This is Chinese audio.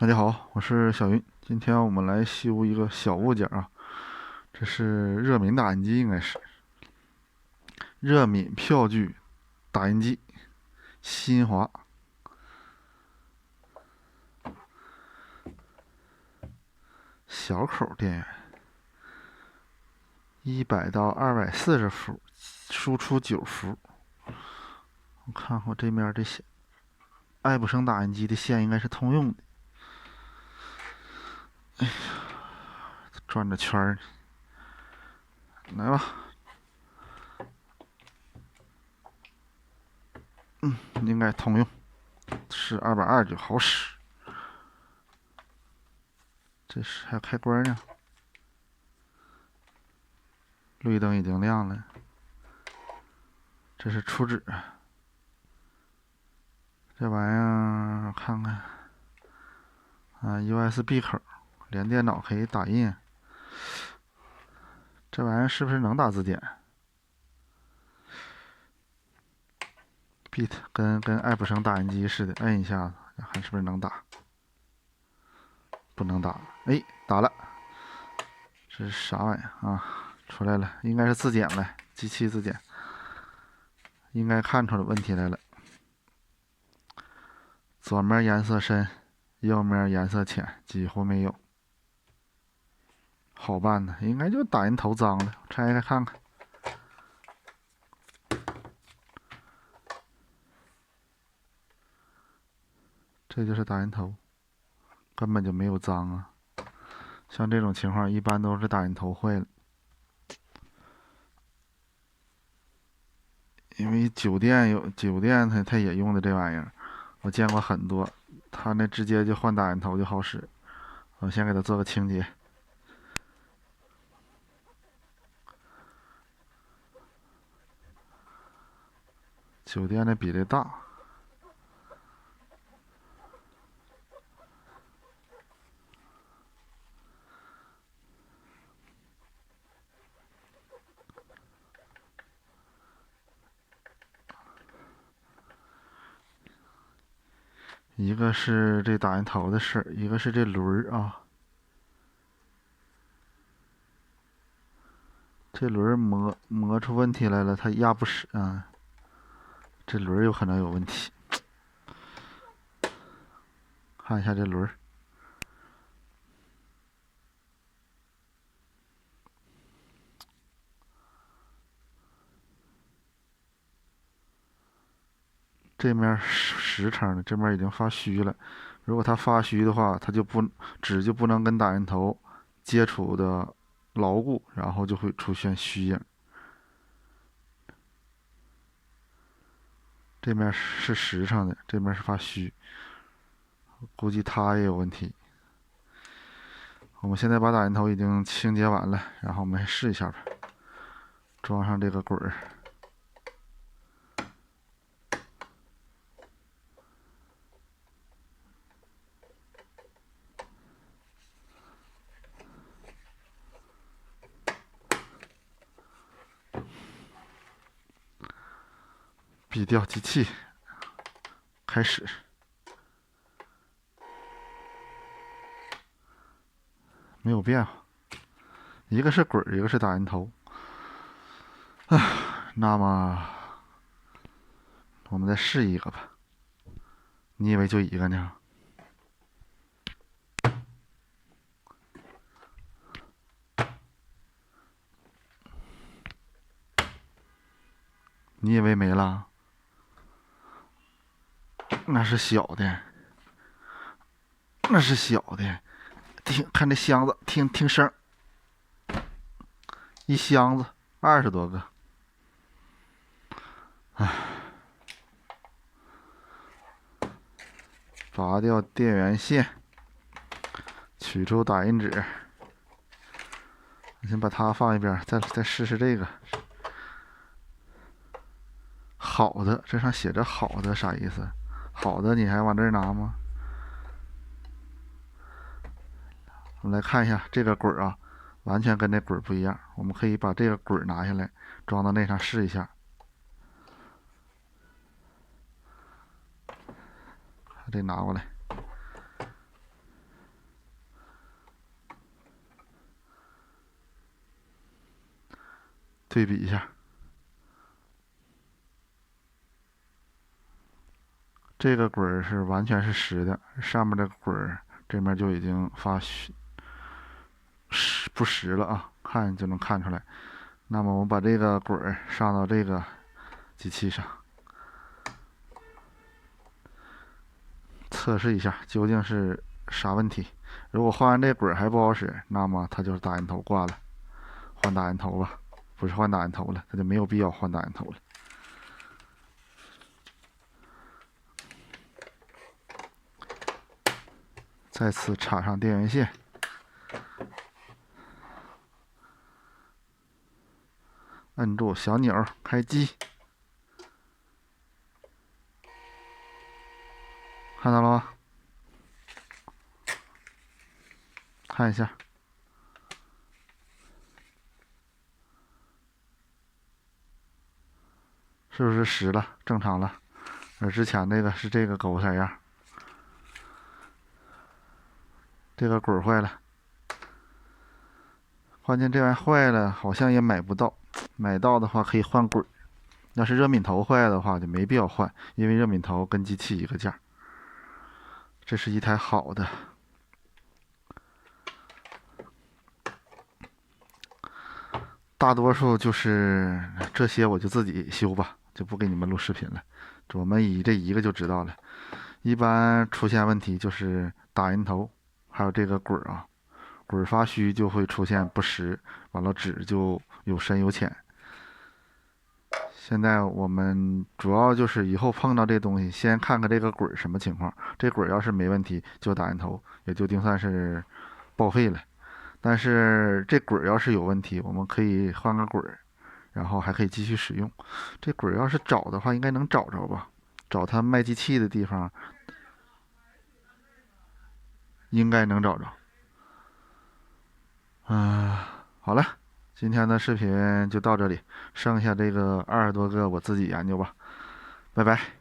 大家好，我是小云。今天我们来修一个小物件啊，这是热敏打印机，应该是热敏票据打印机，新华小口电源，100到240伏，输出9伏。我看看我这面这线，爱普生打印机的线应该是通用的。转着圈儿，来吧。应该通用，是220就好使。这是还有开关呢，绿灯已经亮了。这是出纸，这玩意儿我看看啊，USB 口连电脑可以打印。这玩意儿是不是能打字典？Bit 跟爱普生打印机似的，摁一下子，看是不是能打？不能打，哎，打了。这是啥玩意儿啊？出来了，应该是字典呗，机器字典。应该看出来问题来了。左面颜色深，右面颜色浅，几乎没有。好办的，应该就打印头脏了，拆开看看。这就是打印头，根本就没有脏啊。像这种情况，一般都是打印头坏了。因为酒店它也用的这玩意儿，我见过很多，他那直接就换打印头就好使。我先给它做个清洁。酒店的比例大，一个是这打印头的事儿，一个是这轮儿啊。这轮儿磨出问题来了，它压不实啊。这轮儿有可能有问题，看一下这轮儿。这面10成的，这面已经发虚了。如果它发虚的话，它就不纸就不能跟打印头接触的牢固，然后就会出现虚影。这面是10成的，这面是发虚，估计它也有问题。我们现在把打印头已经清洁完了，然后我们试一下吧。装上这个滚儿。比调机器开始，没有变化，一个是滚儿，一个是打印头。那么我们再试一个吧。你以为就一个呢？你以为没了？那是小的，那是小的。听，看这箱子，听声，一箱子20多个。拔掉电源线，取出打印纸。先把它放一边，再试试这个。好的，这上写着好的，啥意思？好的，你还往这儿拿吗？我们来看一下这个滚儿啊，完全跟那滚儿不一样。我们可以把这个滚儿拿下来，装到那上试一下。把这拿过来。对比一下，这个滚儿是完全是实的，上面的滚儿这面就已经发不实了啊，看就能看出来。那么我们把这个滚儿上到这个机器上，测试一下究竟是啥问题。如果换完这滚儿还不好使，那么它就是打印头挂了，换打印头吧。不是换打印头了，它就没有必要换打印头了。再次插上电源线，摁住小钮开机，看到了吗？看一下，是不是实了？正常了。而之前那个是这个狗色样，这个滚坏了。关键这玩意坏了，好像也买不到。买到的话可以换滚，要是热敏头坏的话就没必要换，因为热敏头跟机器一个价。这是一台好的。大多数就是这些，我就自己修吧，就不给你们录视频了。我们以这一个就知道了。一般出现问题就是打印头，还有这个滚啊，滚发虚就会出现不实，完了纸就有深有浅。现在我们主要就是以后碰到这东西，先看看这个滚什么情况。这滚要是没问题，就打印头，也就定算是报废了。但是这滚要是有问题，我们可以换个滚，然后还可以继续使用。这滚要是找的话，应该能找着吧？找它卖机器的地方，应该能找着。好了，今天的视频就到这里，剩下这个20多个我自己研究吧。拜拜。